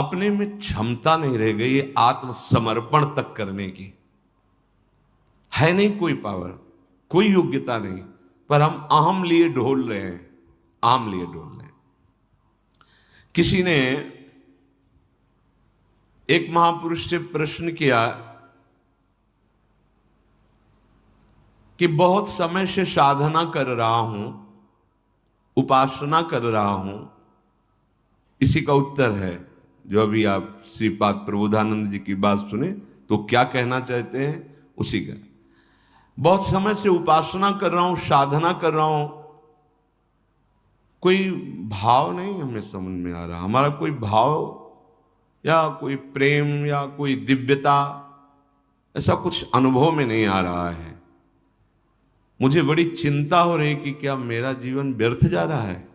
अपने में क्षमता नहीं रह गई आत्मसमर्पण तक करने की। है नहीं कोई पावर, कोई योग्यता नहीं, पर हम अहम लिए ढोल रहे हैं, अहम लिए ढोल रहे हैं। किसी ने एक महापुरुष से प्रश्न किया कि बहुत समय से साधना कर रहा हूं, उपासना कर रहा हूं, इसी का उत्तर है जो अभी आप श्रीपाद प्रबोधानंद जी की बात सुने तो क्या कहना चाहते हैं उसी का। बहुत समय से उपासना कर रहा हूं, साधना कर रहा हूं, कोई भाव नहीं हमें समझ में आ रहा, हमारा कोई भाव या कोई प्रेम या कोई दिव्यता ऐसा कुछ अनुभव में नहीं आ रहा है। मुझे बड़ी चिंता हो रही कि क्या मेरा जीवन व्यर्थ जा रहा है।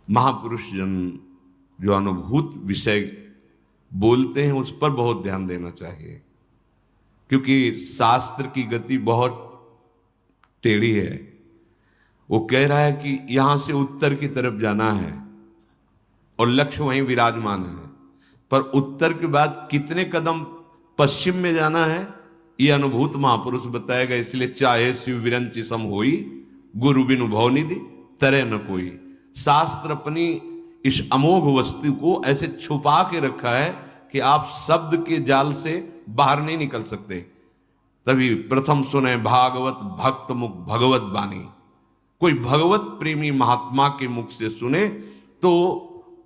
महापुरुष जन जो अनुभूत विषय बोलते हैं उस पर बहुत ध्यान देना चाहिए, क्योंकि शास्त्र की गति बहुत टेढ़ी है। वो कह रहा है कि यहां से उत्तर की तरफ जाना है और लक्ष्य वहीं विराजमान है, पर उत्तर के बाद कितने कदम पश्चिम में जाना है ये अनुभूत महापुरुष बताएगा। इसलिए चाहे शिव विरंचि सम होई, गुरु बिनु भव निधि तरह न कोई। शास्त्र अपनी इस अमोघ वस्तु को ऐसे छुपा के रखा है कि आप शब्द के जाल से बाहर नहीं निकल सकते। तभी प्रथम सुने भागवत भक्त मुख भगवत बानी। कोई भगवत प्रेमी महात्मा के मुख से सुने तो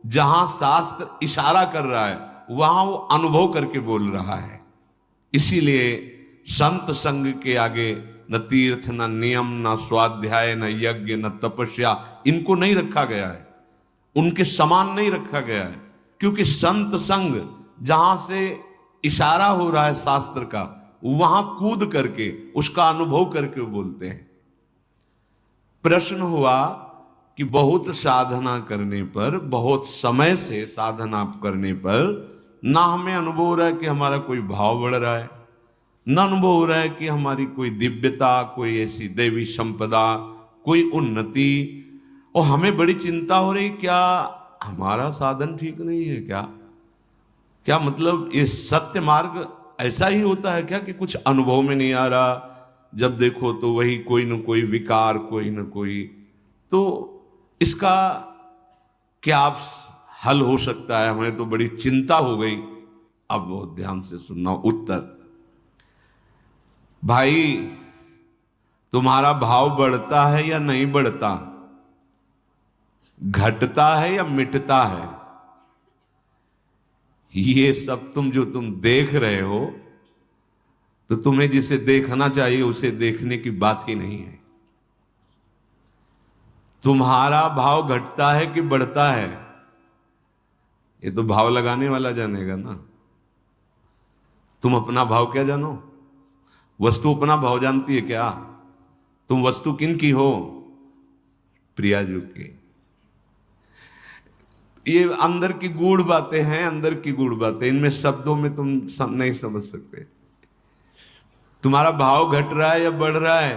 जहां शास्त्र इशारा कर रहा है वहां वो अनुभव करके बोल रहा है। इसीलिए संत संग के आगे न तीर्थ, न नियम, न स्वाध्याय, न यज्ञ, न तपस्या, इनको नहीं रखा गया है, उनके समान नहीं रखा गया है। क्योंकि संत संग जहां से इशारा हो रहा है शास्त्र का, वहां कूद करके उसका अनुभव करके वो बोलते हैं। प्रश्न हुआ कि बहुत साधना करने पर, बहुत समय से साधना करने पर ना हमें अनुभव हो रहा है कि हमारा कोई भाव बढ़ रहा है, ना अनुभव हो रहा है कि हमारी कोई दिव्यता, कोई ऐसी देवी संपदा, कोई उन्नति, और हमें बड़ी चिंता हो रही क्या हमारा साधन ठीक नहीं है क्या? क्या मतलब ये सत्य मार्ग ऐसा ही होता है क्या कि कुछ अनुभव में नहीं आ रहा, जब देखो तो वही कोई न कोई विकार, कोई न कोई। तो इसका क्या हल हो सकता है? हमें तो बड़ी चिंता हो गई। अब बहुत ध्यान से सुनना उत्तर। भाई, तुम्हारा भाव बढ़ता है या नहीं बढ़ता, घटता है या मिटता है, ये सब तुम देख रहे हो तो तुम्हें जिसे देखना चाहिए उसे देखने की बात ही नहीं है। तुम्हारा भाव घटता है कि बढ़ता है, ये तो भाव लगाने वाला जानेगा ना। तुम अपना भाव क्या जानो? वस्तु अपना भाव जानती है क्या? तुम वस्तु किन की हो? प्रियाजू की। ये अंदर की गूढ़ बातें हैं, अंदर की गूढ़ बातें, इनमें शब्दों में तुम नहीं समझ सकते। तुम्हारा भाव घट रहा है या बढ़ रहा है,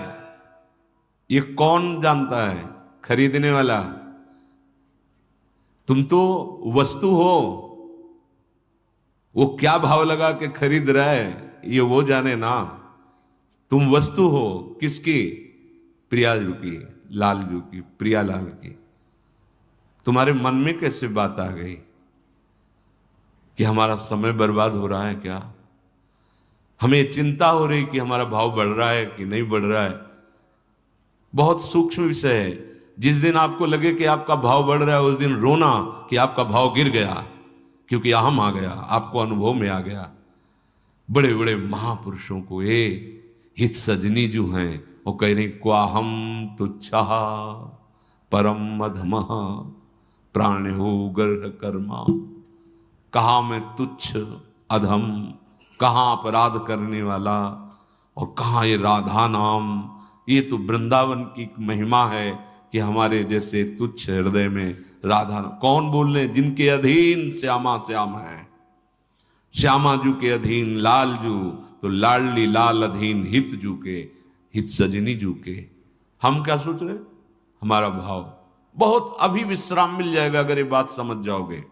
ये कौन जानता है? खरीदने वाला। तुम तो वस्तु हो, वो क्या भाव लगा के खरीद रहा है ये वो जाने ना। तुम वस्तु हो किसकी? प्रियाजू की, लालजू की, प्रियालाल की। तुम्हारे मन में कैसे बात आ गई कि हमारा समय बर्बाद हो रहा है क्या? हमें चिंता हो रही कि हमारा भाव बढ़ रहा है कि नहीं बढ़ रहा है। बहुत सूक्ष्म विषय है। जिस दिन आपको लगे कि आपका भाव बढ़ रहा है उस दिन रोना कि आपका भाव गिर गया, क्योंकि अहम आ गया, आपको अनुभव में आ गया। बड़े बड़े महापुरुषों को ये हित सजनी जो हैं वो कह रहे क्वाहम तुच्छा परम अधमः प्राण हो गर्ह कर्मा। कहा मैं तुच्छ, अधम, कहाँ अपराध करने वाला और कहाँ ये राधा नाम। ये तो वृंदावन की महिमा है कि हमारे जैसे तुच्छ हृदय में राधा। कौन बोल रहे? जिनके अधीन श्यामा श्याम है, श्यामा जू के अधीन लाल जू, तो लाडली लाल अधीन हित जू के, हित सजनी जू के। हम क्या सोच रहे? हमारा भाव बहुत अभी विश्राम मिल जाएगा अगर ये बात समझ जाओगे।